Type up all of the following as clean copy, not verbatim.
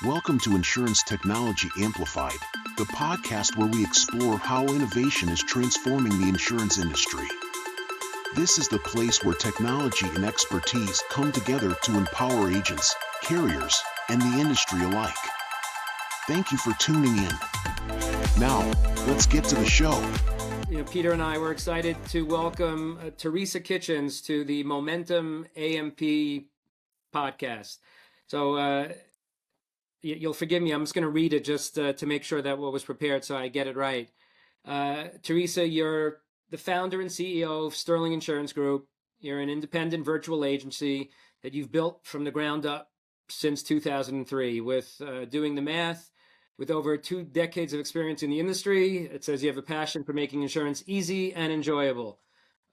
Welcome to Insurance Technology Amplified, the podcast where we explore how innovation is transforming the insurance industry. This is the place where technology and expertise come together to empower agents, carriers, and the industry alike. Thank you for tuning in. Now, let's get to the show. Peter and I were excited to welcome Teresa Kitchens to the Momentum AMP podcast. So you'll forgive me, I'm just going to read it just to make sure that what was prepared so I get it right. Teresa, you're the founder and CEO of Sterling Insurance Group. You're an independent virtual agency that you've built from the ground up since 2003 with doing the math. With over 2 decades of experience in the industry, it says you have a passion for making insurance easy and enjoyable.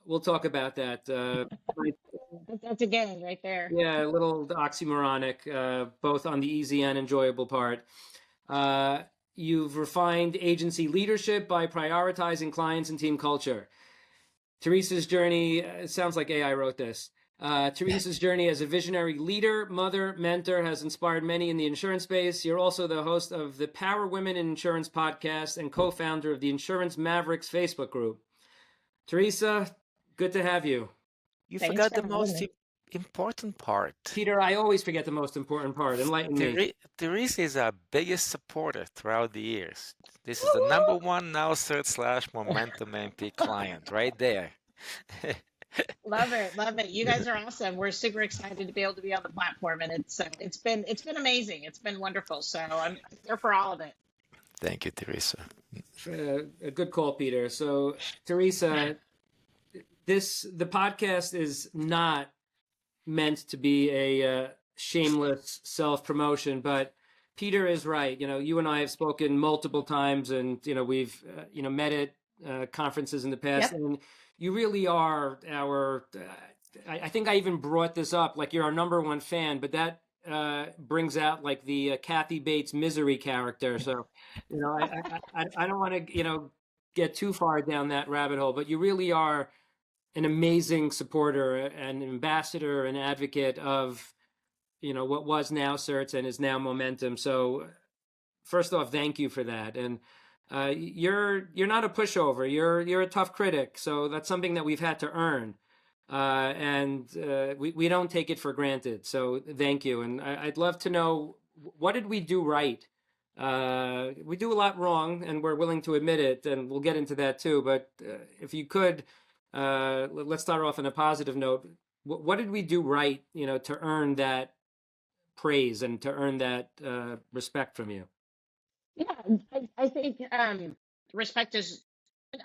We'll talk about that. That's a good right there. Yeah, a little oxymoronic, both on the easy and enjoyable part. You've refined agency leadership by prioritizing clients and team culture. Teresa's journey, it sounds like AI wrote this. Teresa's journey as a visionary leader, mother, mentor has inspired many in the insurance space. You're also the host of the Power Women in Insurance podcast and co-founder of the Insurance Mavericks Facebook group. Teresa, good to have you. You Thanks forgot for the having most me. important part. Peter, I always forget the most important part. Enlighten me. Teresa is our biggest supporter throughout the years. This is the #1 NowCert/Momentum MP client right there. Love it. You guys are awesome. We're super excited to be able to be on the platform, and it's been amazing. It's been wonderful. So I'm here for all of it. Thank you, Teresa. A good call, Peter. So, Teresa, the podcast is not meant to be a shameless self-promotion, but Peter is right. You and I have spoken multiple times, and we've met at conferences in the past, Yep. and you really are our. I think I even brought this up, like you're our #1 fan, but that brings out like the Kathy Bates misery character. So, I don't want to get too far down that rabbit hole, but you really are an amazing supporter, an ambassador, an advocate of what was Now Certs and is now Momentum. So first off, thank you for that. And you're not a pushover. You're a tough critic. So that's something that we've had to earn, and we don't take it for granted. So thank you. And I'd love to know, what did we do right? We do a lot wrong, and we're willing to admit it, and we'll get into that too. But if you could, let's start off on a positive note. What did we do right, to earn that praise and to earn that respect from you? Yeah, I think respect is.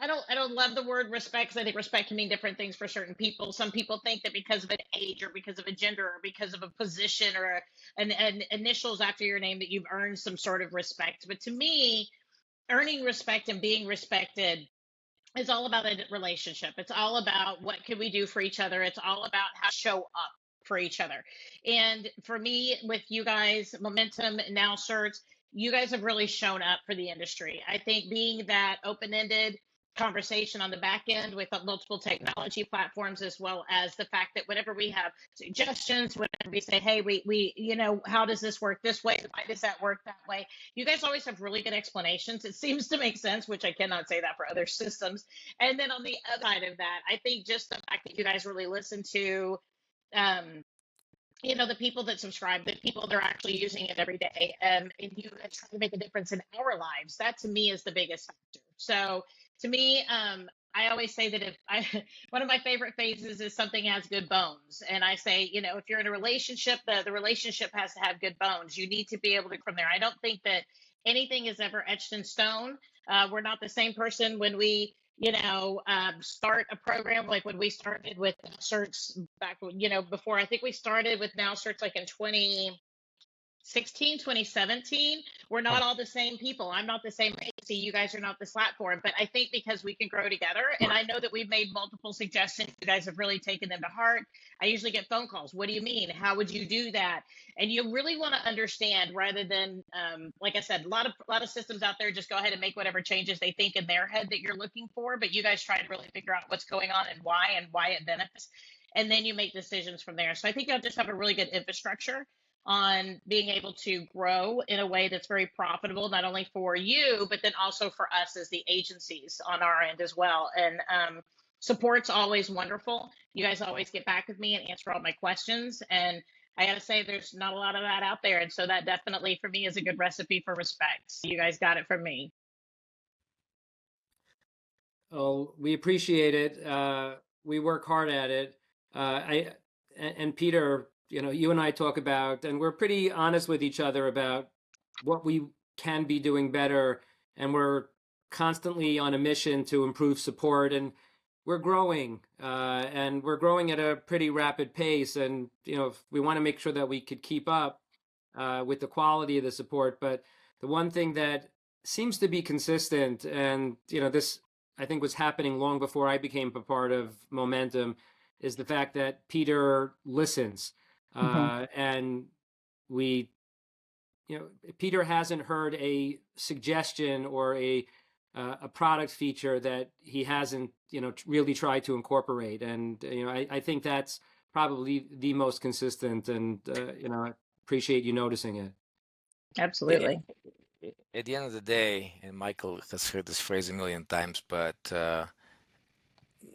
I don't love the word respect, because I think respect can mean different things for certain people. Some people think that because of an age or because of a gender or because of a position or an initials after your name that you've earned some sort of respect. But to me, earning respect and being respected is all about a relationship. It's all about what can we do for each other. It's all about how to show up for each other. And for me, with you guys, Momentum, Now Certs, you guys have really shown up for the industry. I think being that open-ended conversation on the back end with multiple technology platforms, as well as the fact that whenever we have suggestions, whenever we say, hey, we how does this work this way? Why does that work that way? You guys always have really good explanations. It seems to make sense, which I cannot say that for other systems. And then on the other side of that, I think just the fact that you guys really listen to the people that subscribe, the people that are actually using it every day, and you guys try to make a difference in our lives. That to me is the biggest factor. So to me, I always say that one of my favorite phrases is something has good bones. And I say, if you're in a relationship, the relationship has to have good bones. You need to be able to from there. I don't think that anything is ever etched in stone. We're not the same person when we start a program, like when we started with Now Certs back, before. I think we started with Now Certs like in 2016, 2017. We're not all the same people. I'm not the same agency. You guys are not this platform. But I think because we can grow together, and I know that we've made multiple suggestions, you guys have really taken them to heart. I usually get phone calls. What do you mean? How would you do that? And you really want to understand, rather than, like I said, a lot of systems out there just go ahead and make whatever changes they think in their head that you're looking for. But you guys try to really figure out what's going on and why it benefits. And then you make decisions from there. So I think you'll just have a really good infrastructure on being able to grow in a way that's very profitable, not only for you, but then also for us as the agencies on our end as well. And support's always wonderful. You guys always get back with me and answer all my questions. And I got to say, there's not a lot of that out there. And so that definitely for me is a good recipe for respect. So you guys got it from me. Oh, we appreciate it. We work hard at it. And Peter, you and I talk about, and we're pretty honest with each other about what we can be doing better. And we're constantly on a mission to improve support. And we're growing, and we're growing at a pretty rapid pace. And, we want to make sure that we could keep up with the quality of the support. But the one thing that seems to be consistent, and, this I think was happening long before I became a part of Momentum, is the fact that Peter listens. And Peter hasn't heard a suggestion or a product feature that he hasn't, really tried to incorporate. And, I think that's probably the most consistent, and, I appreciate you noticing it. Absolutely. At the end of the day, and Michael has heard this phrase a million times, but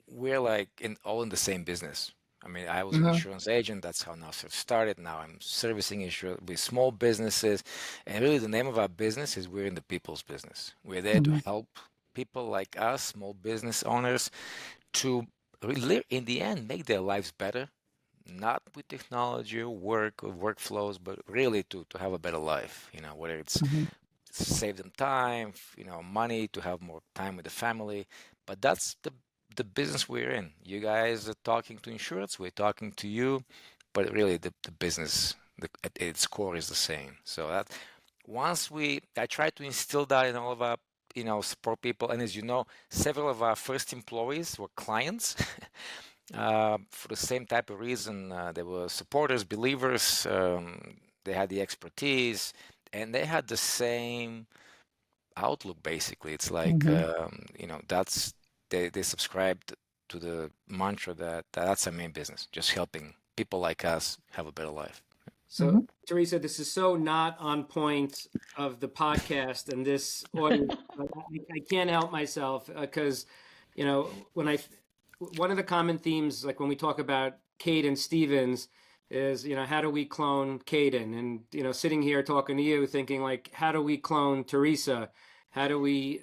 we're like all in the same business. I mean, I was an insurance agent. That's how NowCert started. Now I'm servicing insurance with small businesses. And really the name of our business is we're in the people's business. We're there to help people like us, small business owners, to really, in the end, make their lives better. Not with technology or work or workflows, but really to have a better life, whether it's save them time, money, to have more time with the family. But that's the business we're in. You guys are talking to insurance, we're talking to you, but really the business at its core is the same. So that I try to instill that in all of our support people. And as you know, several of our first employees were clients. For the same type of reason, they were supporters, believers. They had the expertise, and they had the same outlook. Basically, it's like they subscribed to the mantra that's our main business, just helping people like us have a better life. So, Teresa, this is so not on point of the podcast and this audience. I can't help myself because, one of the common themes, like when we talk about Caden Stevens, is, how do we clone Caden? And, sitting here talking to you, thinking like, how do we clone Teresa? How do we,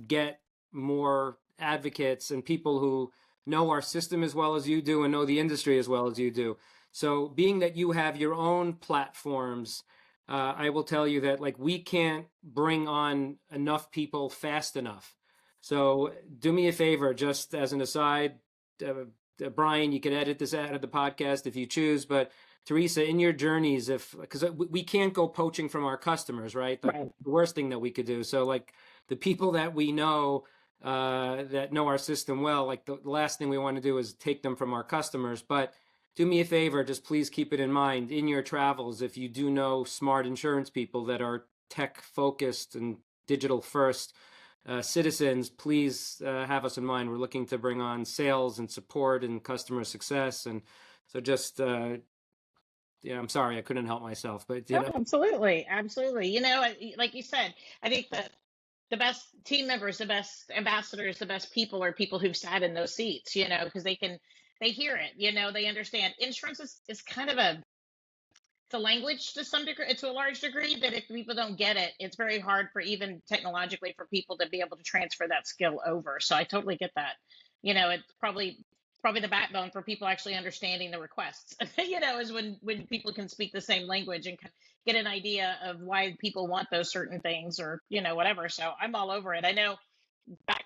get more advocates and people who know our system as well as you do and know the industry as well as you do? So being that you have your own platforms, I will tell you that like we can't bring on enough people fast enough. So do me a favor, just as an aside, Brian, you can edit this out of the podcast if you choose, but Teresa, in your journeys, because we can't go poaching from our customers, right? The worst thing that we could do. So like the people that we know, that know our system well, like the last thing we want to do is take them from our customers. But do me a favor, just please keep it in mind in your travels. If you do know smart insurance people that are tech focused and digital first citizens, please have us in mind. We're looking to bring on sales and support and customer success. And so just, I'm sorry, I couldn't help myself, but Absolutely. Like you said, I think that the best team members, the best ambassadors, the best people are people who've sat in those seats, because they hear it, they understand. Insurance is kind of it's a language to some degree, to a large degree, that if people don't get it, it's very hard for even technologically for people to be able to transfer that skill over. So I totally get that. It's probably the backbone for people actually understanding the requests, is when people can speak the same language and get an idea of why people want those certain things or, whatever. So I'm all over it. I know back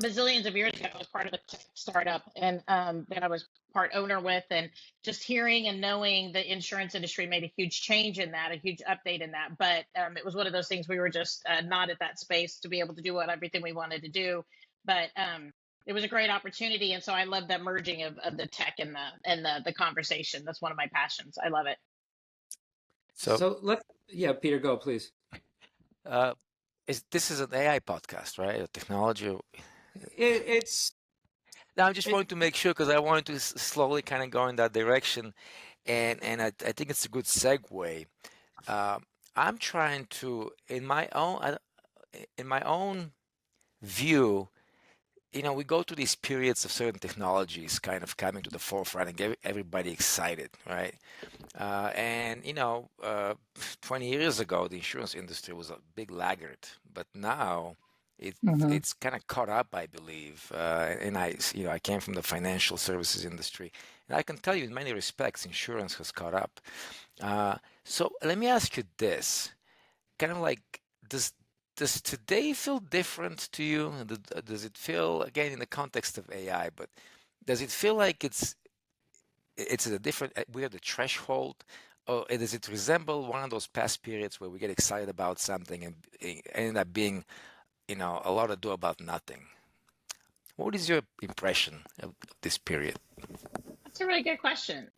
bazillions of years ago, I was part of a tech startup and that I was part owner with, and just hearing and knowing the insurance industry made a huge change in that, a huge update in that. But it was one of those things we were just not at that space to be able to do everything we wanted to do. But it was a great opportunity, and so I love that merging of the tech and the conversation. That's one of my passions. I love it. So Peter, go please. This is an AI podcast, right? A technology. It's. Now I'm just wanting to make sure, because I wanted to slowly kind of go in that direction. And I think it's a good segue. Uh, I'm trying to, in my own view, we go through these periods of certain technologies kind of coming to the forefront and get everybody excited, right? And 20 years ago, the insurance industry was a big laggard, but now it Mm-hmm. it's kind of caught up, I believe. And I came from the financial services industry, and I can tell you, in many respects, insurance has caught up. So let me ask you this, kind of like, does does today feel different to you? Does it feel, again, in the context of AI, but does it feel like it's a different, we're at the threshold, or does it resemble one of those past periods where we get excited about something and it end up being, a lot ado about nothing? What is your impression of this period? That's a really good question.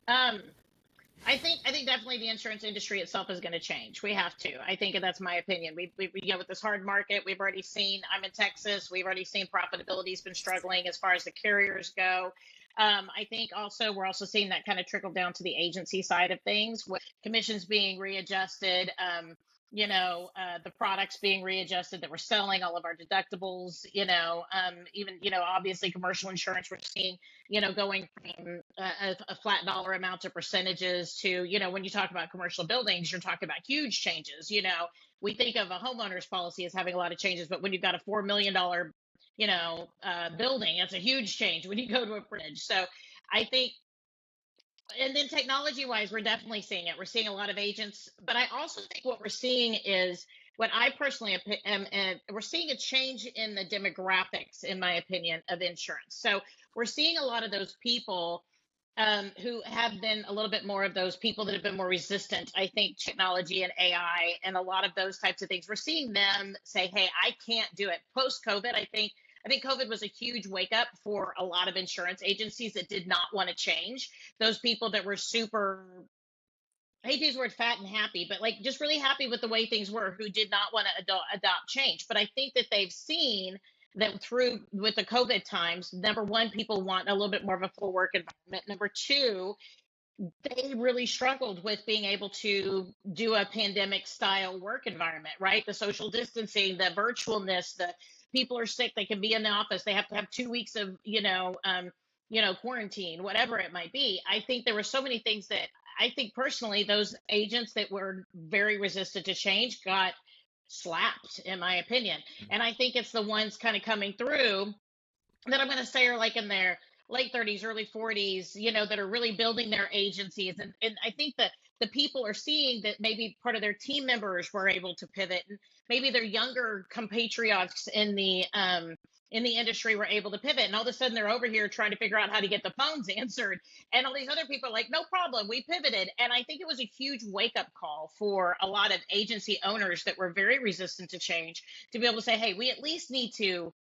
I think definitely the insurance industry itself is going to change. We have to. I think that's my opinion. With this hard market, we've already seen. I'm in Texas. We've already seen profitability's been struggling as far as the carriers go. I think also we're also seeing that kind of trickle down to the agency side of things, with commissions being readjusted. The products being readjusted that we're selling, all of our deductibles. Even obviously commercial insurance we're seeing going from a flat dollar amount to percentages to, when you talk about commercial buildings, you're talking about huge changes. We think of a homeowner's policy as having a lot of changes, but when you've got a $4 million, building, that's a huge change when you go to a bridge. So I think, and then technology wise, we're definitely seeing it. We're seeing a lot of agents, but I also think what we're seeing is what I personally am, and we're seeing a change in the demographics, in my opinion, of insurance. So we're seeing a lot of those people who have been a little bit more of those people that have been more resistant, I think, technology and AI and a lot of those types of things. We're seeing them say, "Hey, I can't do it." Post COVID, I think COVID was a huge wake up for a lot of insurance agencies that did not want to change. Those people that were super, I hate to use the word fat and happy, but like just really happy with the way things were, who did not want to adopt change. But I think that they've seen that through with the COVID times, number one, people want a little bit more of a full work environment. Number two, they really struggled with being able to do a pandemic style work environment, right? The social distancing, the virtualness, the people are sick, they can be in the office, they have to have 2 weeks of, quarantine, whatever it might be. I think there were so many things that I think personally, those agents that were very resistant to change got slapped, in my opinion. And I think it's the ones kind of coming through that I'm going to say are like in their late 30s, early 40s, that are really building their agencies. And I think that the people are seeing that maybe part of their team members were able to pivot, and maybe their younger compatriots in the industry were able to pivot. And all of a sudden they're over here trying to figure out how to get the phones answered. And all these other people are like, no problem, we pivoted. And I think it was a huge wake up call for a lot of agency owners that were very resistant to change, to be able to say, hey, we at least need to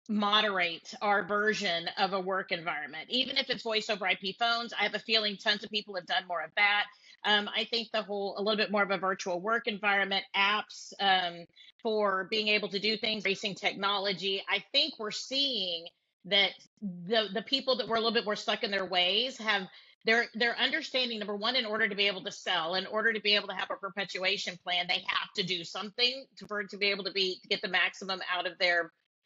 moderate our version of a work environment, even if it's voice over IP phones. I have a feeling tons of people have done more of that. I think a little bit more of a virtual work environment, apps for being able to do things, racing technology. I think we're seeing that the people that were a little bit more stuck in their ways have they're understanding, number one, in order to be able to sell, in order to be able to have a perpetuation plan, they have to do something to be able to get the maximum out of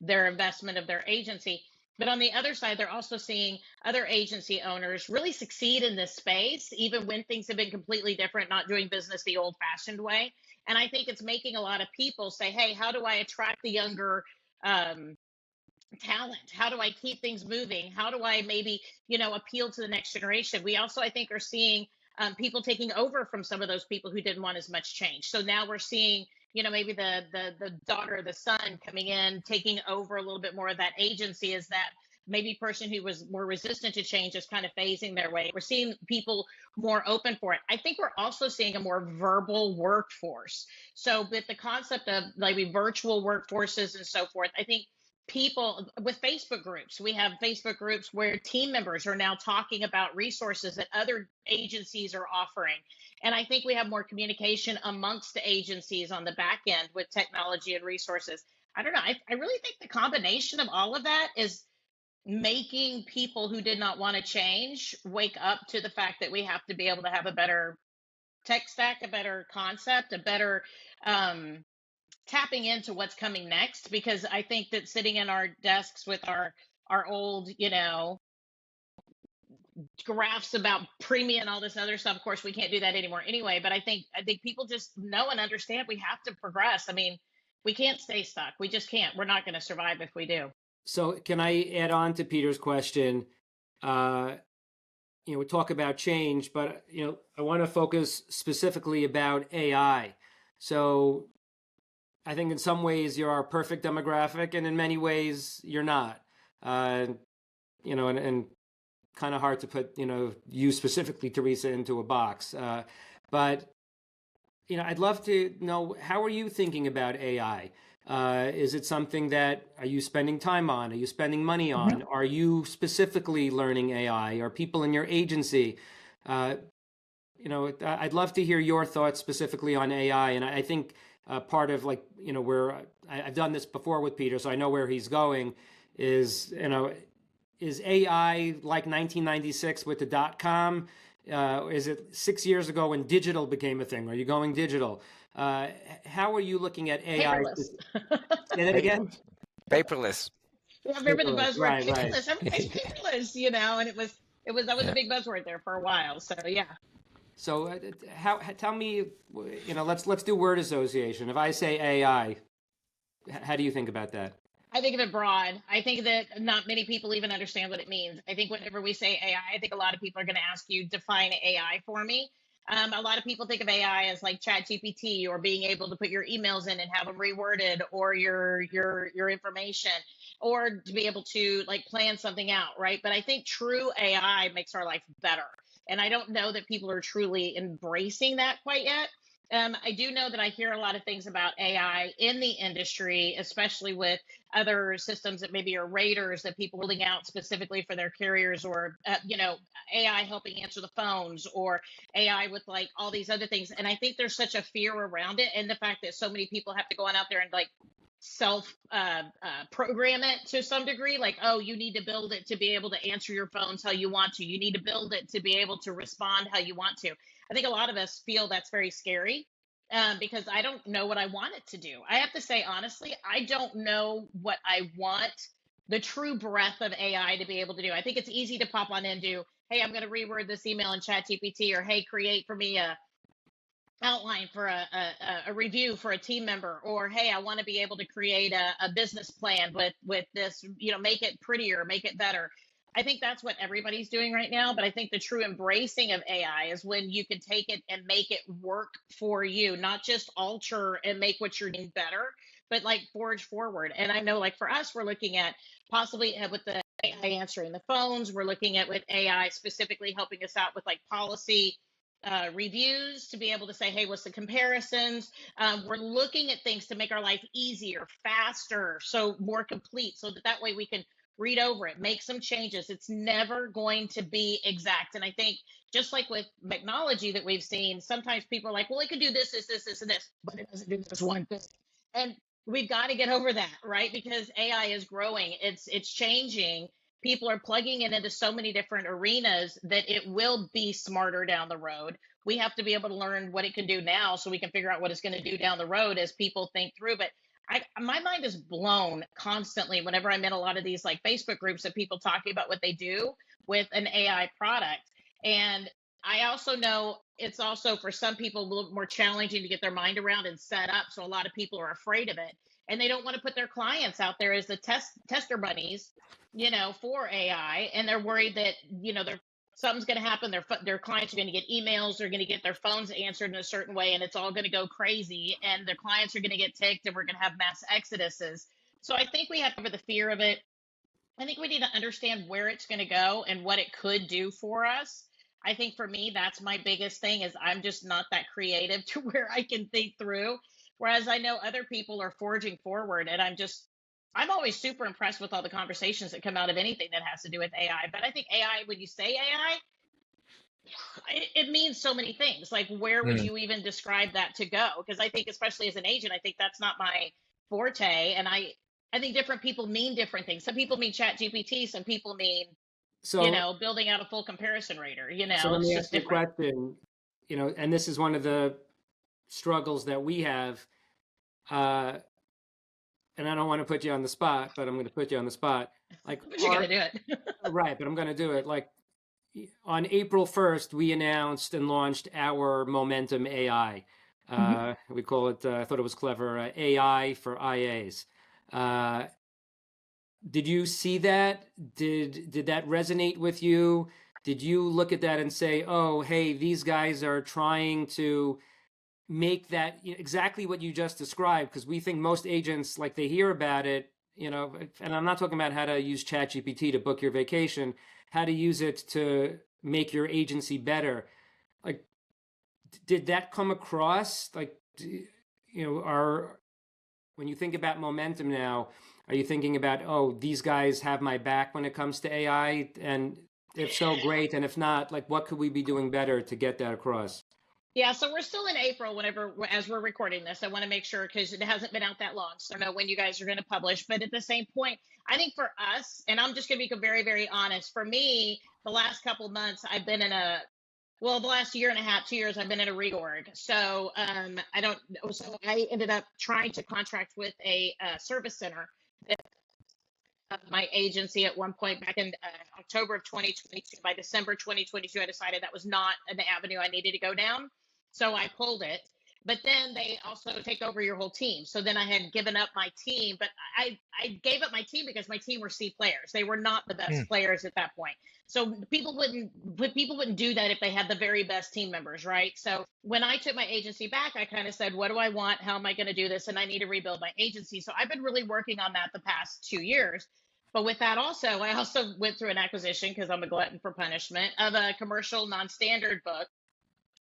their investment of their agency. But on the other side, they're also seeing other agency owners really succeed in this space, even when things have been completely different, not doing business the old fashioned way. And I think it's making a lot of people say, hey, how do I attract the younger talent? How do I keep things moving? How do I maybe, appeal to the next generation? We also, I think, are seeing people taking over from some of those people who didn't want as much change. So now we're seeing, maybe the daughter or the son coming in, taking over a little bit more of that agency, as that maybe person who was more resistant to change is kind of phasing their way. We're seeing people more open for it. I think we're also seeing a more verbal workforce. So with the concept of maybe virtual workforces and so forth, I think people with Facebook groups, we have Facebook groups where team members are now talking about resources that other agencies are offering. And I think we have more communication amongst the agencies on the back end with technology and resources. I don't know. I really think the combination of all of that is making people who did not want to change wake up to the fact that we have to be able to have a better tech stack, a better concept, a better tapping into what's coming next. Because I think that sitting in our desks with our old, graphs about premium and all this other stuff. Of course, we can't do that anymore anyway. But I think people just know and understand we have to progress. I mean, we can't stay stuck. We just can't. We're not going to survive if we do. So can I add on to Peter's question? We talk about change, but I want to focus specifically about AI. So I think in some ways you're our perfect demographic, and in many ways you're not. And kind of hard to put you specifically, Teresa, into a box. But I'd love to know, how are you thinking about AI? Is it something that are you spending time on? Are you spending money on? Are you specifically learning AI? Are people in your agency? I'd love to hear your thoughts specifically on AI. And I think part of where I've done this before with Peter, so I know where he's going, is AI like 1996 with the .com? Is it 6 years ago when digital became a thing? Are you going digital? How are you looking at AI? Paperless. Say that again? Paperless. Yeah, remember the Paperless, buzzword right. paperless? Everybody's paperless, and it was that was a big buzzword there for a while. So yeah. So tell me, let's do word association. If I say AI, how do you think about that? I think of it broad. I think that not many people even understand what it means. I think whenever we say AI, I think a lot of people are going to ask you, define AI for me. A lot of people think of AI as like ChatGPT, or being able to put your emails in and have them reworded, or your information, or to be able to like plan something out, right? But I think true AI makes our life better. And I don't know that people are truly embracing that quite yet. I do know that I hear a lot of things about AI in the industry, especially with other systems that maybe are raters that people building out specifically for their carriers, or AI helping answer the phones, or AI with like all these other things. And I think there's such a fear around it, and the fact that so many people have to go on out there and like self program it to some degree, like, oh, you need to build it to be able to answer your phones how you want to, you need to build it to be able to respond how you want to. I think a lot of us feel that's very scary, because I don't know what I want it to do. I have to say, honestly, I don't know what I want the true breadth of AI to be able to do. I think it's easy to pop on and do, hey, I'm going to reword this email in ChatGPT, or hey, create for me a outline for a review for a team member, or hey, I want to be able to create a business plan with this, make it prettier, make it better. I think that's what everybody's doing right now. But I think the true embracing of AI is when you can take it and make it work for you, not just alter and make what you're doing better, but like forge forward. And I know, like for us, we're looking at possibly with the AI answering the phones, we're looking at with AI specifically helping us out with like policy reviews, to be able to say, hey, what's the comparisons? We're looking at things to make our life easier, faster, so more complete, so that way we can read over it, make some changes. It's never going to be exact. And I think just like with technology that we've seen, sometimes people are like, well, it can do this, this, and this, but it doesn't do this one thing. And we've got to get over that, right? Because AI is growing, it's changing. People are plugging it into so many different arenas that it will be smarter down the road. We have to be able to learn what it can do now so we can figure out what it's going to do down the road as people think through. But my mind is blown constantly whenever I'm in a lot of these like Facebook groups of people talking about what they do with an AI product. And I also know it's also for some people a little more challenging to get their mind around and set up. So a lot of people are afraid of it, and they don't want to put their clients out there as the tester bunnies, for AI. And they're worried that, something's going to happen. Their clients are going to get emails. They're going to get their phones answered in a certain way, and it's all going to go crazy. And their clients are going to get ticked, and we're going to have mass exoduses. So I think we have to have the fear of it. I think we need to understand where it's going to go and what it could do for us. I think for me, that's my biggest thing, is I'm just not that creative to where I can think through. Whereas I know other people are forging forward, and I'm always super impressed with all the conversations that come out of anything that has to do with AI. But I think AI, when you say AI, it means so many things. Like, where would you even describe that to go? Because I think, especially as an agent, I think that's not my forte. And I think different people mean different things. Some people mean chat GPT, some people mean, So building out a full comparison rater, so let it's me just ask you a different. question. And this is one of the struggles that we have. Uh, and I don't want to put you on the spot, but I'm going to put you on the spot. Like But you got to do it. right, but I'm going to do it. Like on April 1st, we announced and launched our Momentum AI. We call it, I thought it was clever, AI for IAs. Did you see that? Did that resonate with you? Did you look at that and say, "Oh, hey, these guys are trying to make that exactly what you just described"? Because we think most agents, like they hear about it, and I'm not talking about how to use ChatGPT to book your vacation, how to use it to make your agency better. Like, did that come across? Like, when you think about momentum now, are you thinking about, oh, these guys have my back when it comes to AI? And if so, great. And if not, like, what could we be doing better to get that across? Yeah, so we're still in April as we're recording this. I want to make sure because it hasn't been out that long. So I don't know when you guys are going to publish. But at the same point, I think for us, and I'm just going to be very, very honest, for me, the last couple of months, I've been the last year and a half, 2 years, I've been in a reorg. So so I ended up trying to contract with a service center of my agency at one point back in October of 2022. By December 2022, I decided that was not an avenue I needed to go down. So I pulled it. But then they also take over your whole team. So then I had given up my team, but I gave up my team because my team were C players. They were not the best players at that point. So people wouldn't do that if they had the very best team members, right? So when I took my agency back, I kind of said, what do I want? How am I going to do this? And I need to rebuild my agency. So I've been really working on that the past 2 years. But with that I also went through an acquisition because I'm a glutton for punishment of a commercial non-standard book.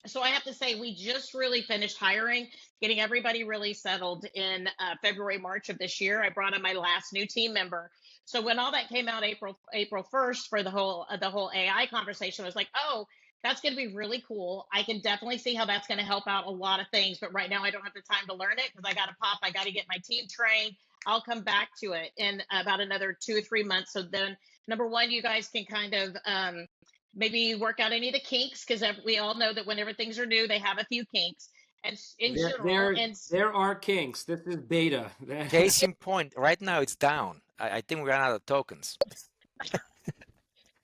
So I have to say, we just really finished hiring, getting everybody really settled in February, March of this year. I brought in my last new team member. So when all that came out April 1st for the whole AI conversation, I was like, oh, that's going to be really cool. I can definitely see how that's going to help out a lot of things. But right now I don't have the time to learn it because I got to pop. I got to get my team trained. I'll come back to it in about another 2 or 3 months. So then, number one, you guys can kind of maybe work out any of the kinks because we all know that whenever things are new, they have a few kinks. And in general, there are kinks. This is beta. Case in point, right now it's down. I think we ran out of tokens.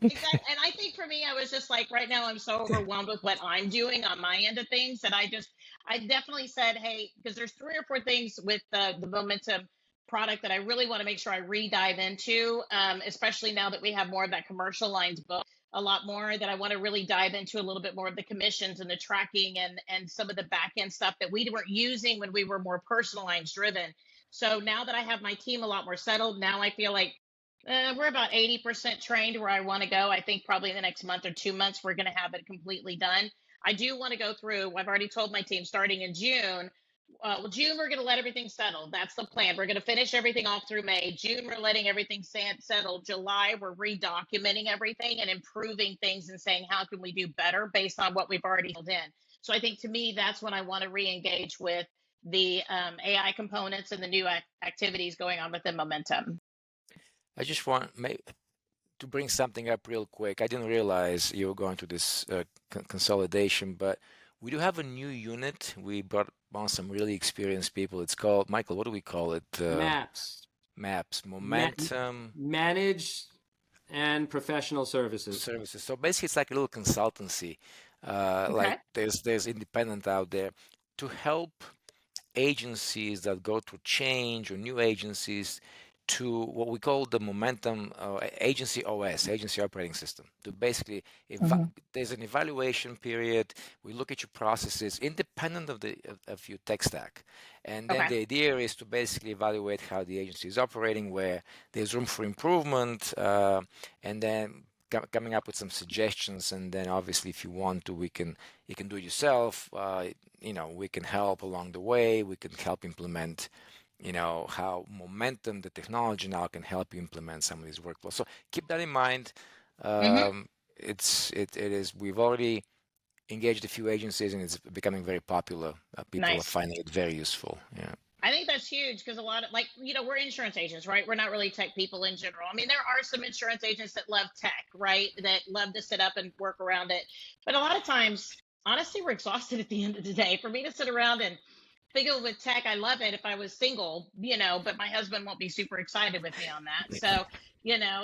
Exactly. And I think for me, I was just like, right now I'm so overwhelmed with what I'm doing on my end of things that I definitely said, hey, because there's 3 or 4 things with the momentum product that I really want to make sure I re-dive into, especially now that we have more of that commercial lines book, a lot more that I want to really dive into a little bit more of the commissions and the tracking and some of the back end stuff that we weren't using when we were more personal lines driven. So now that I have my team a lot more settled, now I feel like we're about 80% trained where I want to go. I think probably in the next month or 2 months, we're going to have it completely done. I do want to go through, I've already told my team starting in June. June, we're going to let everything settle. That's the plan. We're going to finish everything off through May. June, we're letting everything settle. July, we're redocumenting everything and improving things and saying, how can we do better based on what we've already filled in? So I think to me, that's when I want to re-engage with the AI components and the new activities going on within Momentum. I just want to bring something up real quick. I didn't realize you were going to this consolidation, but we do have a new unit. We brought on some really experienced people. It's called, Michael, what do we call it? MAPS. Momentum. Managed and Professional Services. So basically, it's like a little consultancy. Okay. Like there's independent out there to help agencies that go through change or new agencies to what we call the Momentum Agency OS, Agency Operating System. To basically, there's an evaluation period. We look at your processes independent of your tech stack. And then the idea is to basically evaluate how the agency is operating, where there's room for improvement, and then coming up with some suggestions. And then obviously, if you want to, you can do it yourself. We can help along the way. We can help implement how Momentum, the technology now, can help you implement some of these workflows. So keep that in mind. We've already engaged a few agencies and it's becoming very popular. People are finding it very useful. Yeah. I think that's huge because a lot of like, we're insurance agents, right? We're not really tech people in general. I mean, there are some insurance agents that love tech, right? That love to sit up and work around it. But a lot of times, honestly, we're exhausted at the end of the day. For me to sit around and fiddle with tech, I love it if I was single, but my husband won't be super excited with me on that. So,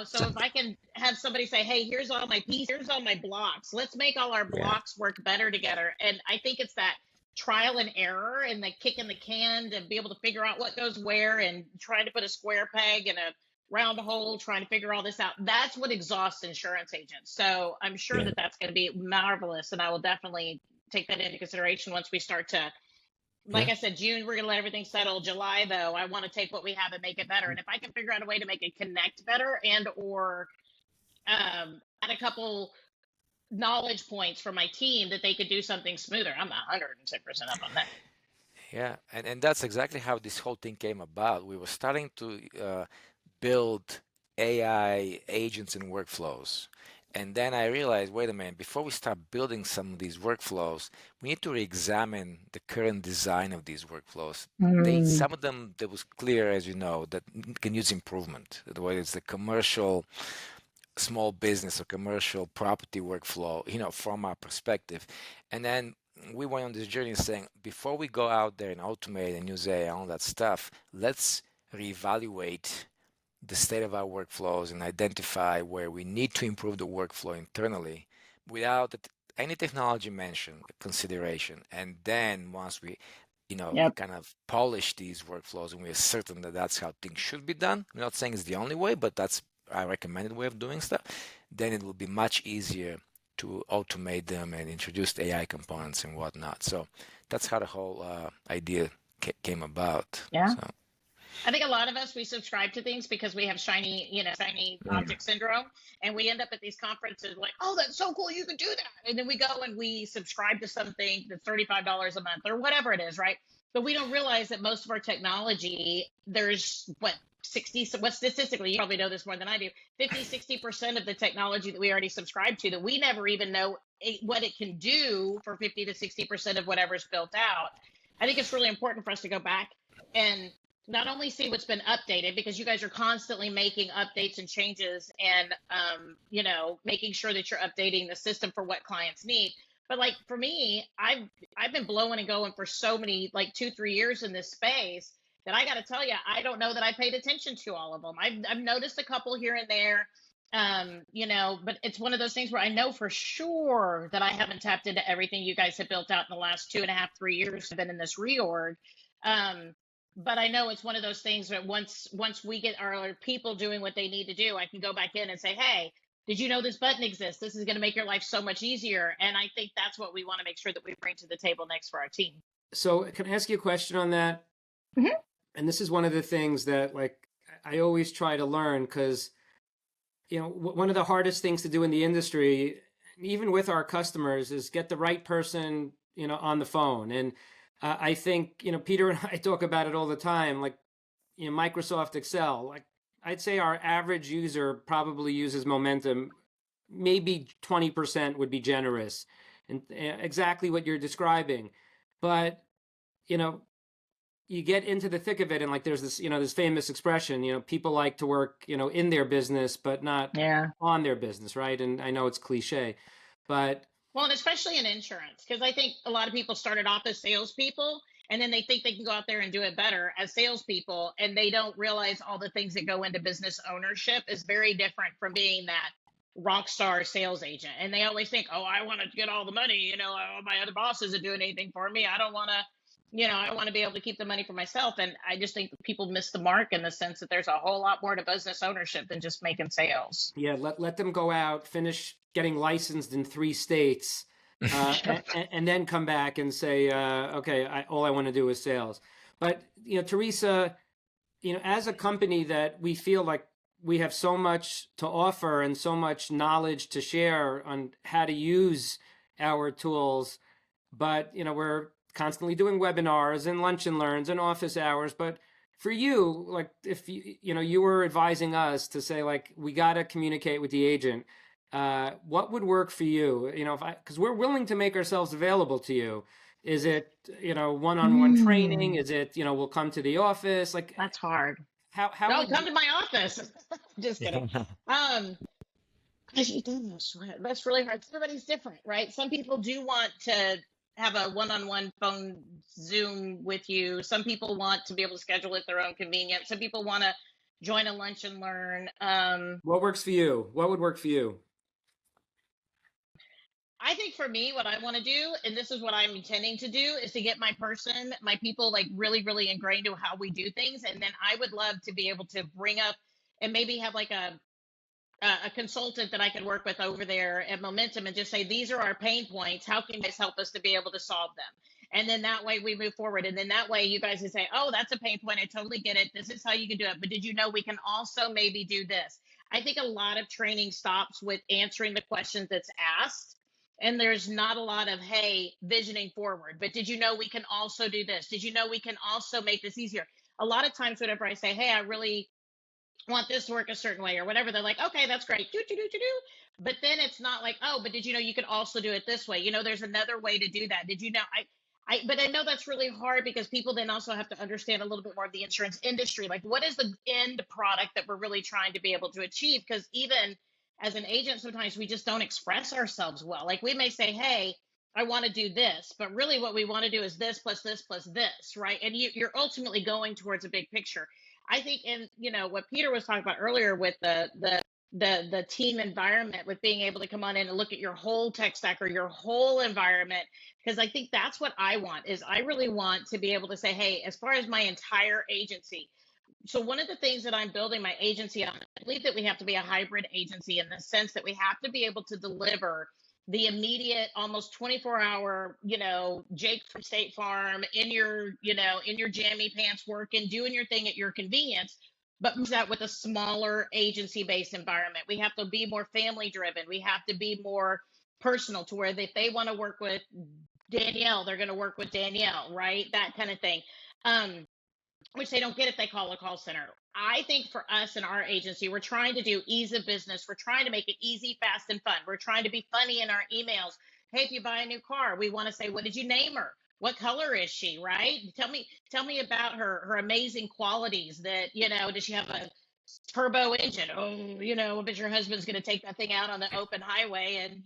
so if I can have somebody say, hey, here's all my pieces, here's all my blocks, let's make all our Yeah. blocks work better together. And I think it's that trial and error and the kick in the can to be able to figure out what goes where and trying to put a square peg in a round hole, trying to figure all this out. That's what exhausts insurance agents. So I'm sure Yeah. that that's going to be marvelous. And I will definitely take that into consideration once we start to, like Yeah. I said, June, we're going to let everything settle. July, though, I want to take what we have and make it better. And if I can figure out a way to make it connect better and or add a couple knowledge points for my team that they could do something smoother, I'm 110% up on that. Yeah, and that's exactly how this whole thing came about. We were starting to build AI agents and workflows. And then I realized, wait a minute, before we start building some of these workflows, we need to re-examine the current design of these workflows. Some of them, that was clear, as you know, that can use improvement. Whether it's the commercial small business or commercial property workflow, from our perspective. And then we went on this journey saying, before we go out there and automate and use AI and all that stuff, let's reevaluate the state of our workflows and identify where we need to improve the workflow internally without any technology mention consideration. And then once we Yep. kind of polish these workflows and we're certain that that's how things should be done, I'm not saying it's the only way, but that's our recommended way of doing stuff, then it will be much easier to automate them and introduce the AI components and whatnot. So that's how the whole idea came about. Yeah. So. I think a lot of us, we subscribe to things because we have shiny object syndrome. And we end up at these conferences like, oh, that's so cool, you can do that. And then we go and we subscribe to something that's $35 a month or whatever it is, right? But we don't realize that most of our technology, there's statistically, you probably know this more than I do, 50-60% of the technology that we already subscribe to that we never even know what it can do for 50 to 60% of whatever's built out. I think it's really important for us to go back and not only see what's been updated, because you guys are constantly making updates and changes and, making sure that you're updating the system for what clients need. But like for me, I've been blowing and going for so many, like 2-3 years in this space that I got to tell you, I don't know that I paid attention to all of them. I've noticed a couple here and there, but it's one of those things where I know for sure that I haven't tapped into everything you guys have built out in the last 2.5-3 years have been in this reorg. But I know it's one of those things that once we get our people doing what they need to do, I can go back in and say, hey, did you know this button exists? This is going to make your life so much easier. And I think that's what we want to make sure that we bring to the table next for our team. So can I ask you a question on that? Mm-hmm. And this is one of the things that I always try to learn because, one of the hardest things to do in the industry, even with our customers, is get the right person, on the phone. And I think, Peter and I talk about it all the time, Microsoft Excel, I'd say our average user probably uses Momentum. Maybe 20% would be generous, and exactly what you're describing. But, you get into the thick of it, and there's this, this famous expression, people like to work, in their business, but not on their business, right? And I know it's cliche, but well, and especially in insurance, because I think a lot of people started off as salespeople, and then they think they can go out there and do it better as salespeople, and they don't realize all the things that go into business ownership is very different from being that rock star sales agent. And they always think, oh, I want to get all the money. My other boss isn't doing anything for me. I don't want to, I want to be able to keep the money for myself. And I just think people miss the mark in the sense that there's a whole lot more to business ownership than just making sales. Yeah, let them go out, finish getting licensed in 3 states, and then come back and say, okay, all I want to do is sales. But, Teresa, as a company that we feel like we have so much to offer and so much knowledge to share on how to use our tools, but, we're constantly doing webinars and lunch and learns and office hours. But for you, if you were advising us to say, we got to communicate with the agent, what would work for you? Because we're willing to make ourselves available to you. Is it, one-on-one training? Is it, we'll come to the office? Like, That's hard. how No, would come you? to my office. Just kidding. Um, gosh, that's really hard. Everybody's different, right? Some people do want to have a one-on-one phone Zoom with you. Some people want to be able to schedule at their own convenience. Some people want to join a lunch and learn. What works for you? What would work for you? I think for me, what I want to do, and this is what I'm intending to do, is to get my people like really, really ingrained to how we do things. And then I would love to be able to bring up and maybe have like a consultant that I could work with over there at Momentum and just say, these are our pain points. How can you guys help us to be able to solve them? And then that way we move forward. And then that way you guys can say, oh, that's a pain point. I totally get it. This is how you can do it. But did you know we can also maybe do this? I think a lot of training stops with answering the questions that's asked. And there's not a lot of, hey, visioning forward. But did you know we can also do this? Did you know we can also make this easier? A lot of times, whenever I say, hey, I really want this to work a certain way or whatever, they're like, okay, that's great. But then it's not like, oh, but did you know you could also do it this way? There's another way to do that. Did you know? But I know that's really hard because people then also have to understand a little bit more of the insurance industry. Like, what is the end product that we're really trying to be able to achieve? Because even as an agent, sometimes we just don't express ourselves well. Like, we may say, hey, I want to do this, but really what we want to do is this plus this plus this, right? And you're ultimately going towards a big picture. I think in what Peter was talking about earlier with the team environment, with being able to come on in and look at your whole tech stack or your whole environment, because I think that's what I want. Is I really want to be able to say, hey, as far as my entire agency. So one of the things that I'm building my agency on, I believe that we have to be a hybrid agency in the sense that we have to be able to deliver the immediate, almost 24-hour, Jake from State Farm in your jammy pants working, doing your thing at your convenience, but that with a smaller agency-based environment. We have to be more family driven. We have to be more personal to where if they want to work with Danielle, they're going to work with Danielle, right? That kind of thing. Which they don't get if they call a call center. I think for us in our agency, we're trying to do ease of business. We're trying to make it easy, fast, and fun. We're trying to be funny in our emails. Hey, if you buy a new car, we want to say, what did you name her? What color is she? Right? Tell me about her amazing qualities. That does she have a turbo engine? Oh, I bet your husband's going to take that thing out on the open highway and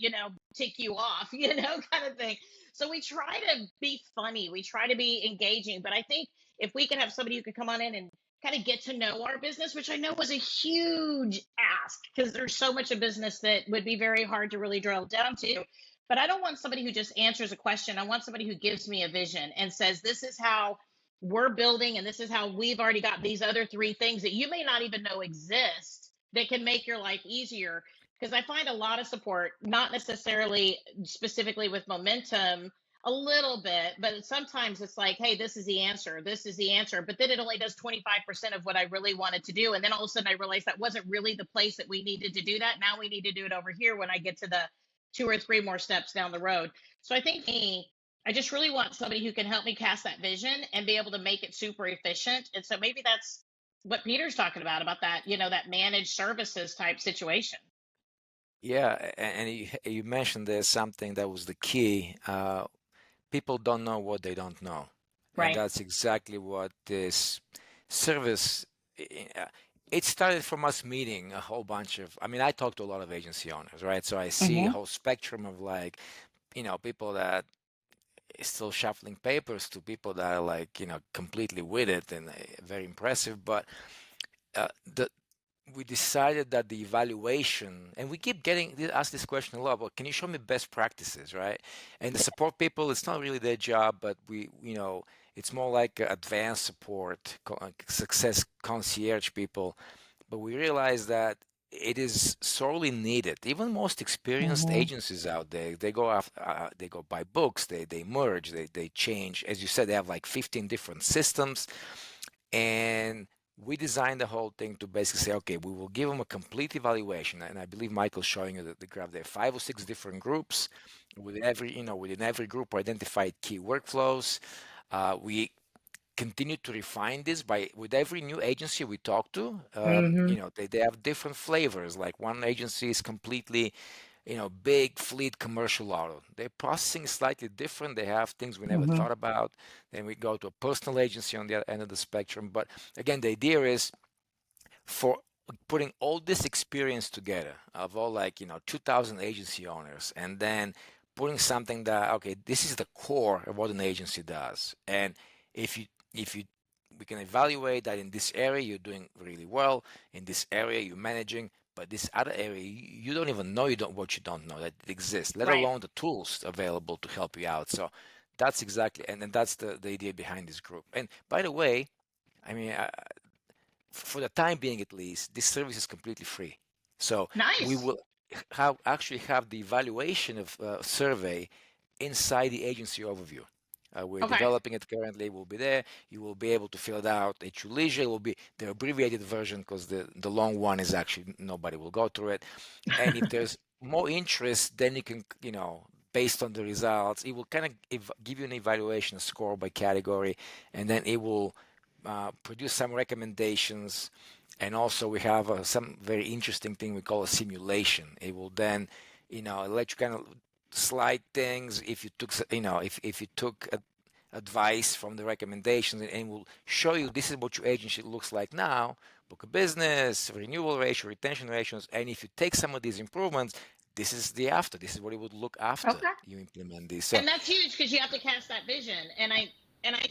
tick you off, kind of thing. So we try to be funny. We try to be engaging. But I think if we could have somebody who could come on in and kind of get to know our business, which I know was a huge ask because there's so much of business that would be very hard to really drill down to. But I don't want somebody who just answers a question. I want somebody who gives me a vision and says, this is how we're building, and this is how we've already got these other three things that you may not even know exist that can make your life easier. Because I find a lot of support, not necessarily specifically with Momentum, a little bit, but sometimes it's like, hey, this is the answer. This is the answer. But then it only does 25% of what I really wanted to do. And then all of a sudden I realized that wasn't really the place that we needed to do that. Now we need to do it over here when I get to the 2 or 3 more steps down the road. So I think I just really want somebody who can help me cast that vision and be able to make it super efficient. And so maybe that's what Peter's talking about that, that managed services type situation. Yeah, and you mentioned there's something that was the key. People don't know what they don't know. And Right. that's exactly what this service, it started from us meeting a whole bunch of, I mean, I talk to a lot of agency owners, right? So I see a whole spectrum of like, people that is still shuffling papers to people that are like, completely with it and very impressive. But the we decided that the evaluation, and we keep getting asked this question a lot, but can you show me best practices, right? And the support people, it's not really their job, but it's more like advanced support, success concierge people. But we realize that it is sorely needed. Even most experienced agencies out there, they go they go buy books, they merge, they change. As you said, they have like 15 different systems, and we designed the whole thing to basically say, okay, we will give them a complete evaluation. And I believe Michael's showing you the graph there, 5 or 6 different groups. Within every group, we identified key workflows. We continue to refine this with every new agency we talk to. They have different flavors. Like one agency is completely big fleet commercial auto. Their processing is slightly different. They have things we never thought about. Then we go to a personal agency on the other end of the spectrum. But again, the idea is for putting all this experience together of all 2,000 agency owners, and then putting something that, okay, this is the core of what an agency does. And if you we can evaluate that in this area you're doing really well, in this area you're managing, but this other area you don't even know what you don't know that it exists, let Right. alone the tools available to help you out. So that's exactly, and that's the idea behind this group. And by the way, I mean, for the time being at least, this service is completely free. So we Nice. will actually have the evaluation of survey inside the agency overview. We're Okay. developing it currently. We'll be there. You will be able to fill it out at your leisure. It will be the abbreviated version because the long one is actually nobody will go through it. And if there's more interest, then you can, based on the results, it will kind of give you an evaluation score by category, and then it will produce some recommendations. And also we have some very interesting thing we call a simulation. It will then, let you kind of slide things if you took, if you took advice from the recommendations, and it will show you this is what your agency looks like now, book of business, renewal ratio, retention ratios. And if you take some of these improvements, this is the after. This is what it would look after Okay. you implement this. So And that's huge because you have to cast that vision. And I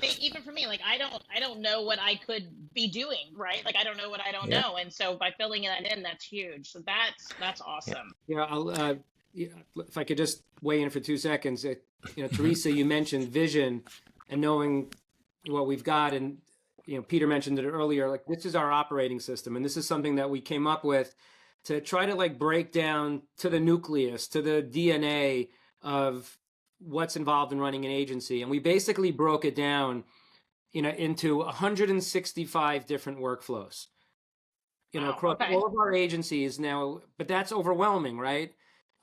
think even for me, like I don't know what I could be doing, right? Like I don't know what I don't yeah, know. And so by filling that in, that's huge. So that's yeah, awesome. Yeah, if I could just weigh in for 2 seconds. Teresa, you mentioned vision and knowing what we've got, and Peter mentioned it earlier. Like, this is our operating system, and this is something that we came up with to try to break down to the nucleus, to the DNA of what's involved in running an agency. And we basically broke it down, into 165 different workflows, Wow. across Okay. all of our agencies now. But that's overwhelming, right?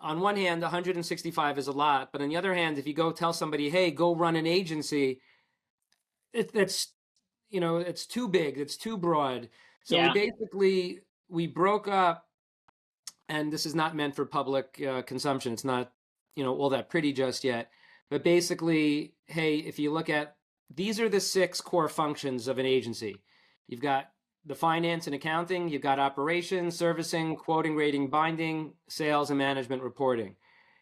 On one hand, 165 is a lot, but on the other hand, if you go tell somebody, hey, go run an agency, that's it's too big, it's too broad. So Yeah. we broke up, and this is not meant for public consumption. It's not all that pretty just yet, but basically, hey, if you look at, these are the 6 core functions of an agency. You've got the finance and accounting, you've got operations, servicing, quoting, rating, binding, sales, and management reporting.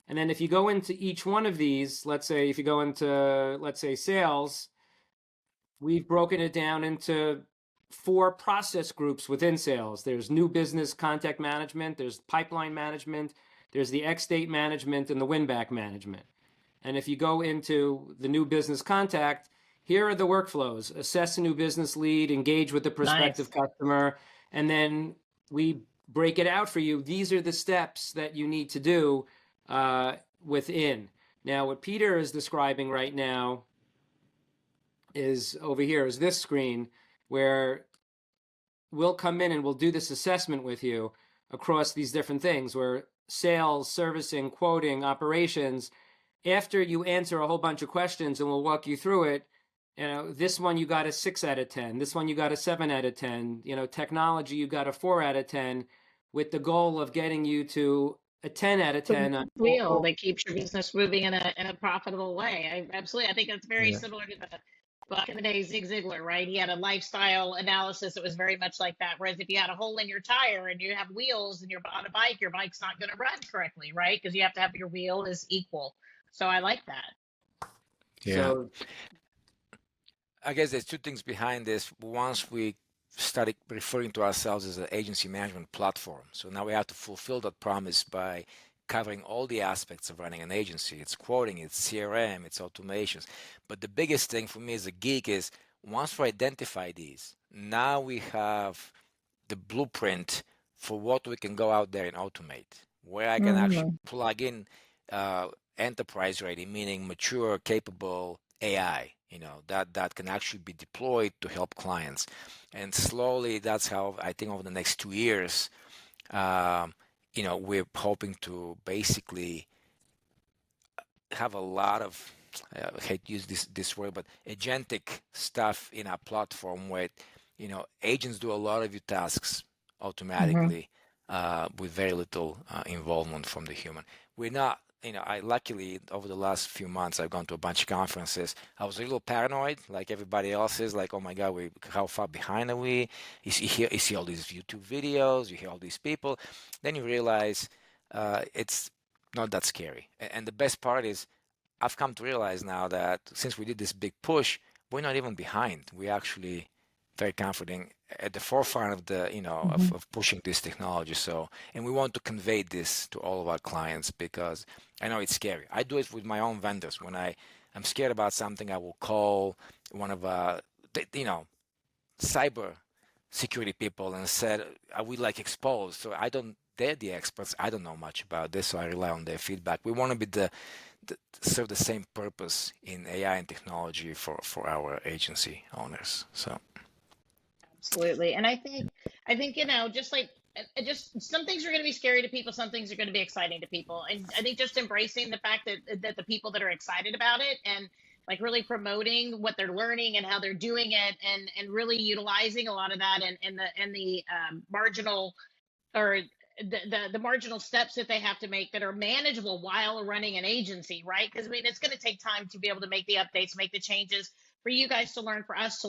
And then if you go into each one of these, let's say if you go into, let's say, sales, we've broken it down into 4 process groups within sales. There's new business contact management, there's pipeline management, there's the ex-state management, and the win-back management. And if you go into the new business contact, here are the workflows: assess a new business lead, engage with the prospective customer, and then we break it out for you. These are the steps that you need to do within. Now, what Peter is describing right now is over here, is this screen, where we'll come in and we'll do this assessment with you across these different things, where sales, servicing, quoting, operations. After you answer a whole bunch of questions, and we'll walk you through it, this one you got a 6 out of 10. This one you got a 7 out of 10. Technology, you got a 4 out of 10, with the goal of getting you to a 10 out of 10 on Wheel that keeps your business moving in a profitable way. Absolutely. I think it's very yeah, similar to the back in the day, Zig Ziglar, right? He had a lifestyle analysis that was very much like that. Whereas if you had a hole in your tire and you have wheels and you're on a bike, your bike's not going to run correctly, right? Because you have to have your wheel is equal. So I like that. yeah. So I guess there's 2 things behind this. Once we started referring to ourselves as an agency management platform, so now we have to fulfill that promise by covering all the aspects of running an agency. It's quoting, it's CRM, it's automations. But the biggest thing for me as a geek is, once we identify these, now we have the blueprint for what we can go out there and automate, where I can actually plug in enterprise ready, meaning mature, capable AI, that can actually be deployed to help clients. And slowly, that's how I think over the next 2 years, we're hoping to basically have a lot of, I hate to use this word, but agentic stuff in our platform where, agents do a lot of your tasks automatically. with very little involvement from the human. We're not, I luckily over the last few months I've gone to a bunch of conferences. I was a little paranoid, like everybody else is, like, oh my God, how far behind are we? You see all these YouTube videos, you hear all these people, then you realize it's not that scary. And the best part is, I've come to realize now that since we did this big push, we're not even behind. We're actually very confident at the forefront of the, of pushing this technology. So, and we want to convey this to all of our clients because I know it's scary. I do it with my own vendors. When I'm scared about something, I will call one of, cyber security people and said, are we like exposed? So they're the experts. I don't know much about this, so I rely on their feedback. We want to be serve the same purpose in AI and technology for our agency owners. So Absolutely. And I think, just like, just some things are going to be scary to people, some things are going to be exciting to people. And I think just embracing the fact that the people that are excited about it and like really promoting what they're learning and how they're doing it and really utilizing a lot of that and the marginal or the marginal steps that they have to make that are manageable while running an agency, right? Because I mean, it's going to take time to be able to make the updates, make the changes, for you guys to learn, for us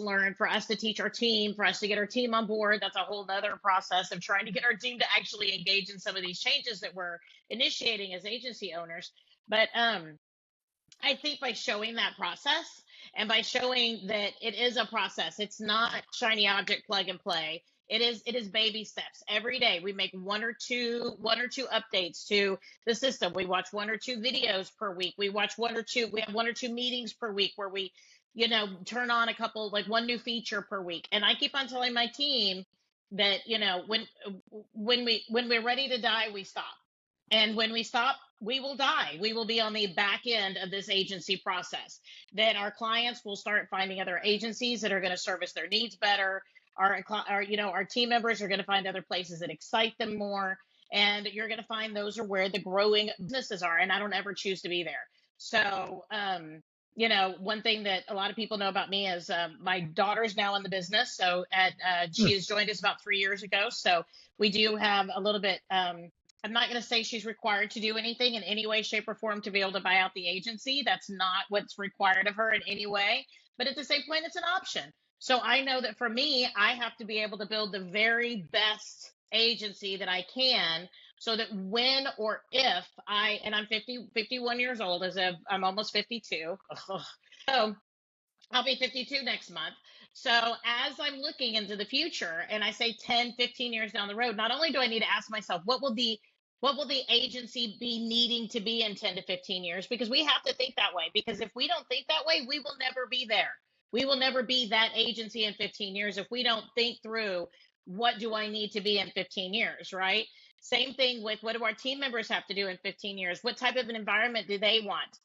to teach our team, for us to get our team on board. That's a whole nother process of trying to get our team to actually engage in some of these changes that we're initiating as agency owners. But I think by showing that process and by showing that it is a process, it's not shiny object plug and play. It is baby steps. Every day we make one or two updates to the system. We watch one or two videos per week. We have one or two meetings per week where we, turn on a couple, like one new feature per week. And I keep on telling my team that, when we're ready to die, we stop. And when we stop, we will die. We will be on the back end of this agency process. Then our clients will start finding other agencies that are going to service their needs better. Our team members are going to find other places that excite them more. And you're going to find those are where the growing businesses are. And I don't ever choose to be there. So, one thing that a lot of people know about me is my daughter's now in the business. So she has joined us about 3 years ago. So we do have a little bit, I'm not going to say she's required to do anything in any way, shape, or form to be able to buy out the agency. That's not what's required of her in any way. But at the same point, it's an option. So I know that for me, I have to be able to build the very best agency that I can so that when or if I'm 51 years old, I'm almost 52. So I'll be 52 next month. So as I'm looking into the future and I say 10, 15 years down the road, not only do I need to ask myself, what will the agency be needing to be in 10 to 15 years? Because we have to think that way. Because if we don't think that way, we will never be there. We will never be that agency in 15 years if we don't think through, what do I need to be in 15 years, right? Same thing with, what do our team members have to do in 15 years? What type of an environment do they want?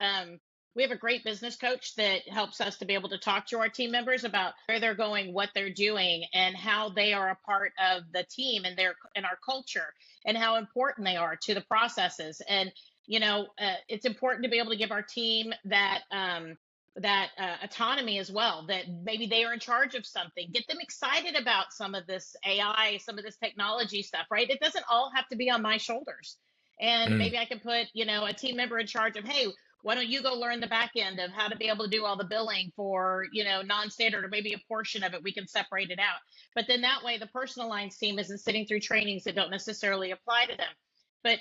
We have a great business coach that helps us to be able to talk to our team members about where they're going, what they're doing, and how they are a part of the team and our culture, and how important they are to the processes. And it's important to be able to give our team that autonomy as well, that maybe they are in charge of something, get them excited about some of this AI, some of this technology stuff, right? It doesn't all have to be on my shoulders. And maybe I can put, a team member in charge of, hey, why don't you go learn the back end of how to be able to do all the billing for, non-standard, or maybe a portion of it, we can separate it out. But then that way the personal lines team isn't sitting through trainings that don't necessarily apply to them. But,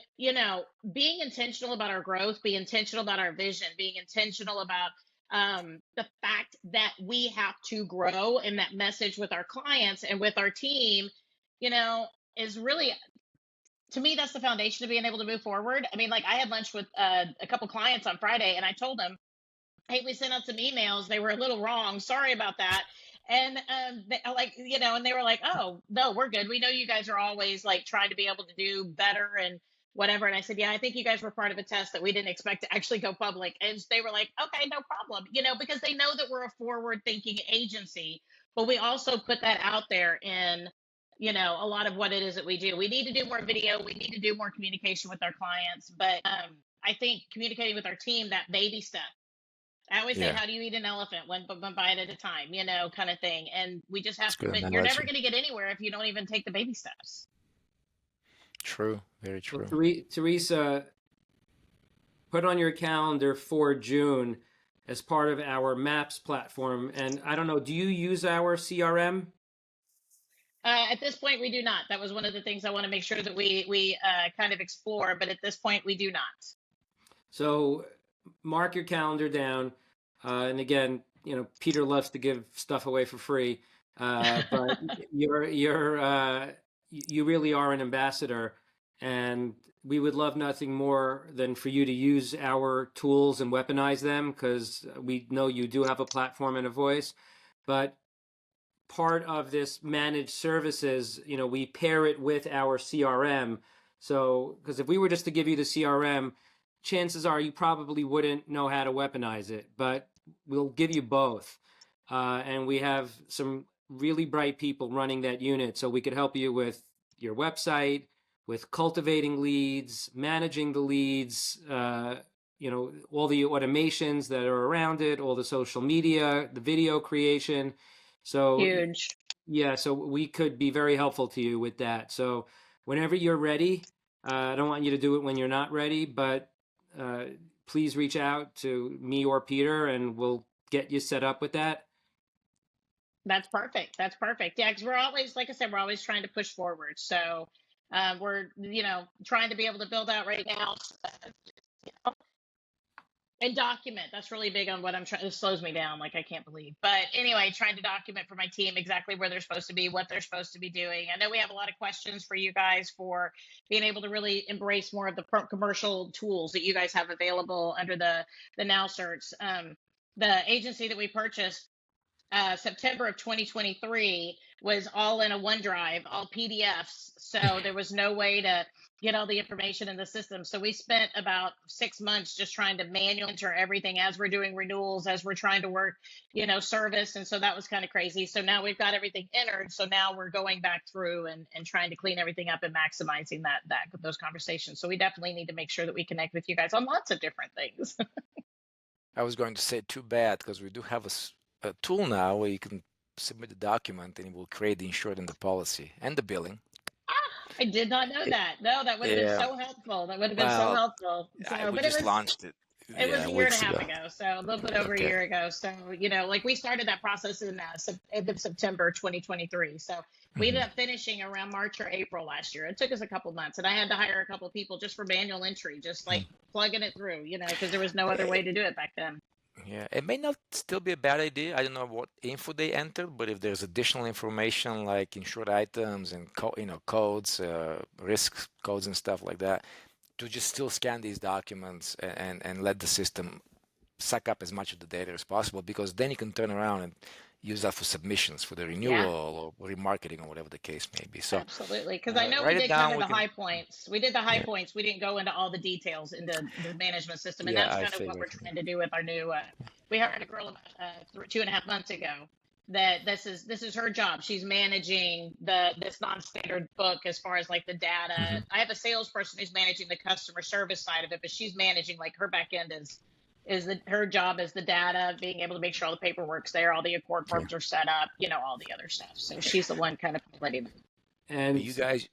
being intentional about our growth, being intentional about our vision, being intentional about the fact that we have to grow, and that message with our clients and with our team, is really, to me, that's the foundation of being able to move forward. I mean, like, I had lunch with a couple clients on Friday, and I told them, hey, we sent out some emails. They were a little wrong. Sorry about that. And and they were like, oh, no, we're good. We know you guys are always like trying to be able to do better and whatever. And I said, yeah, I think you guys were part of a test that we didn't expect to actually go public. And they were like, okay, no problem. Because they know that we're a forward thinking agency, but we also put that out there in a lot of what it is that we do. We need to do more video. We need to do more communication with our clients. But I think communicating with our team, that baby step. I always say, yeah, how do you eat an elephant? One bite at a time, kind of thing. And we just have it's to, good but you're never analogy. going to get anywhere if you don't even take the baby steps. True. Very Well, true. Teresa, put on your calendar for June as part of our Maps platform. And I don't know, do you use our CRM? At this point, we do not. That was one of the things I want to make sure that we kind of explore. But at this point, we do not. So mark your calendar down. And again, Peter loves to give stuff away for free, but you really are an ambassador, and we would love nothing more than for you to use our tools and weaponize them, because we know you do have a platform and a voice. But part of this managed services, we pair it with our CRM. So, because if we were just to give you the CRM, chances are you probably wouldn't know how to weaponize it, but we'll give you both. And we have some really bright people running that unit, so we could help you with your website, with cultivating leads, managing the leads, all the automations that are around it, all the social media, the video creation. So Huge. yeah, so we could be very helpful to you with that. So whenever you're ready, I don't want you to do it when you're not ready, but please reach out to me or Peter, and we'll get you set up with that. That's perfect. That's perfect. Yeah, because we're always, like I said, we're always trying to push forward. So we're, trying to be able to build out right now and document. That's really big on what I'm trying. This slows me down, like I can't believe. But anyway, trying to document for my team exactly where they're supposed to be, what they're supposed to be doing. I know we have a lot of questions for you guys for being able to really embrace more of the commercial tools that you guys have available under the Now Certs. The agency that we purchased September of 2023 was all in a OneDrive, all PDFs. So there was no way to get all the information in the system. So we spent about 6 months just trying to manually enter everything as we're doing renewals, as we're trying to work, service. And so that was kind of crazy. So now we've got everything entered. So now we're going back through and trying to clean everything up and maximizing those conversations. So we definitely need to make sure that we connect with you guys on lots of different things. I was going to say too bad, because we do have a tool now where you can submit a document and it will create the insured and the policy and the billing. I did not know that. No, that would have been so helpful. That would have been so Well, helpful. So, we but just launched it. it was a year and a Weeks half ago. ago, so a little bit over a Okay. year ago. So, like we started that process in end of September 2023. So we ended up finishing around March or April last year. It took us a couple months, and I had to hire a couple of people just for manual entry, just like plugging it through, because there was no other way to do it back then. Yeah, it may not still be a bad idea. I don't know what info they entered, but if there's additional information like insured items and codes, risk codes and stuff like that, to just still scan these documents and let the system suck up as much of the data as possible, because then you can turn around and use that for submissions for the renewal or remarketing or whatever the case may be. So Absolutely, because I know we write it did down. cover We the can, high points. We did the high yeah, points. We didn't go into all the details into the management system, and yeah, that's I kind of what we're figured. trying to do with our new. We hired a girl 2.5 months ago. That this is her job. She's managing this non-standard book as far as like the data. I have a salesperson who's managing the customer service side of it, but she's managing like her back end her job is the data, being able to make sure all the paperwork's there, all the accord Okay. forms are set up, all the other stuff. So she's the one kind of letting. And You guys,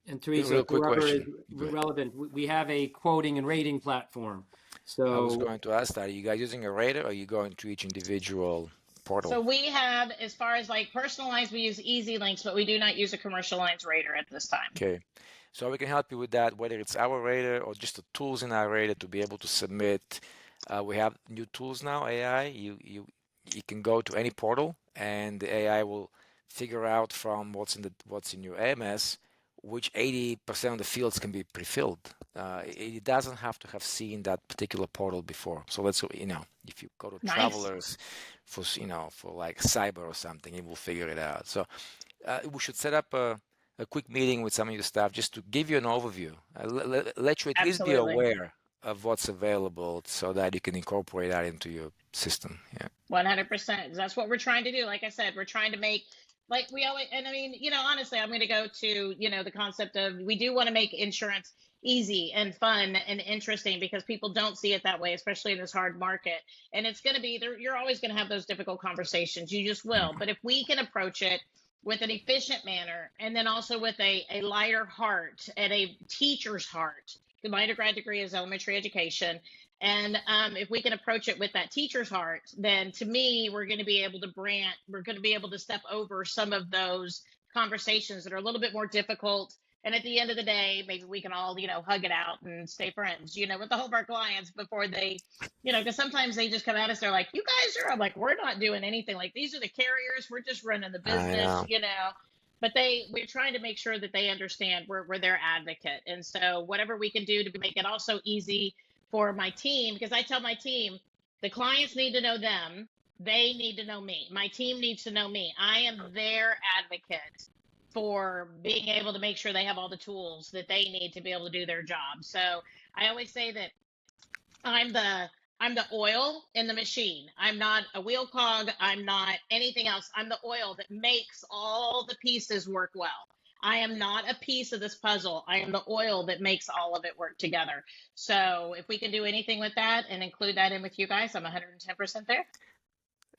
and Teresa, real quick whoever is question. Go ahead. relevant, we have a quoting and rating platform. I was So going to ask that. Are you guys using a rater, or are you going to each individual portal? So we have, as far as like personalized, we use Easy Links, but we do not use a commercial lines rater at this time. Okay. So we can help you with that, whether it's our rater or just the tools in our rater to be able to submit. We have new tools now, AI. You can go to any portal, and the AI will figure out from what's in your AMS which 80% of the fields can be pre-filled. It doesn't have to have seen that particular portal before. So let's if you go to Nice. Travelers for like cyber or something, it will figure it out. So we should set up a quick meeting with some of your staff just to give you an overview, let you at least be Absolutely. aware of what's available, so that you can incorporate that into your system. Yeah. 100%. That's what we're trying to do. Like I said, we're trying to make, like we always, and I mean, honestly, I'm going to go to, the concept of, we do want to make insurance easy and fun and interesting, because people don't see it that way, especially in this hard market. And it's going to be there. You're always going to have those difficult conversations. You just will. But if we can approach it with an efficient manner, and then also with a lighter heart and a teacher's heart. My undergrad degree is elementary education. And if we can approach it with that teacher's heart, then to me, we're going to be able to step over some of those conversations that are a little bit more difficult. And at the end of the day, maybe we can all, hug it out and stay friends, with the hope of our clients before they, because sometimes they just come at us. They're like, you guys are, I'm like, we're not doing anything. Like, these are the carriers. We're just running the I business, know. but we're trying to make sure that they understand we're their advocate. And so whatever we can do to make it also easy for my team, because I tell my team, the clients need to know them. They need to know me. My team needs to know me. I am their advocate for being able to make sure they have all the tools that they need to be able to do their job. So I always say that I'm the oil in the machine. I'm not a wheel cog. I'm not anything else. I'm the oil that makes all the pieces work well. I am not a piece of this puzzle. I am the oil that makes all of it work together. So if we can do anything with that and include that in with you guys, I'm 110% there.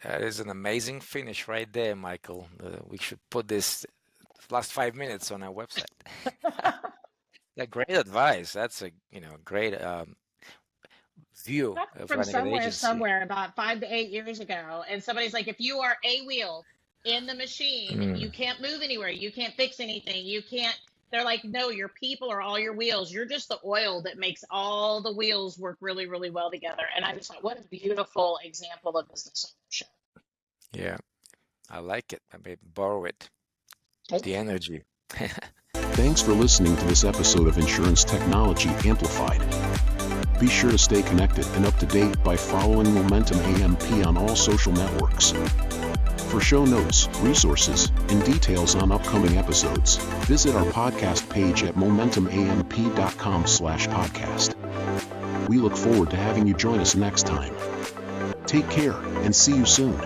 That is an amazing finish right there, Michael. We should put this last 5 minutes on our website. Yeah, great advice. That's a great view of From running an agency. somewhere about 5 to 8 years ago, and somebody's like, if you are a wheel in the machine, you can't move anywhere, you can't fix anything, you can't. They're like, no, your people are all your wheels. You're just the oil that makes all the wheels work really, really well together. And I just thought, what a beautiful example of business ownership. Yeah, I like it. I may borrow it. The energy. Thanks for listening to this episode of Insurance Technology Amplified. Be sure to stay connected and up to date by following Momentum AMP on all social networks. For show notes, resources, and details on upcoming episodes, visit our podcast page at momentumamp.com/podcast. We look forward to having you join us next time. Take care and see you soon.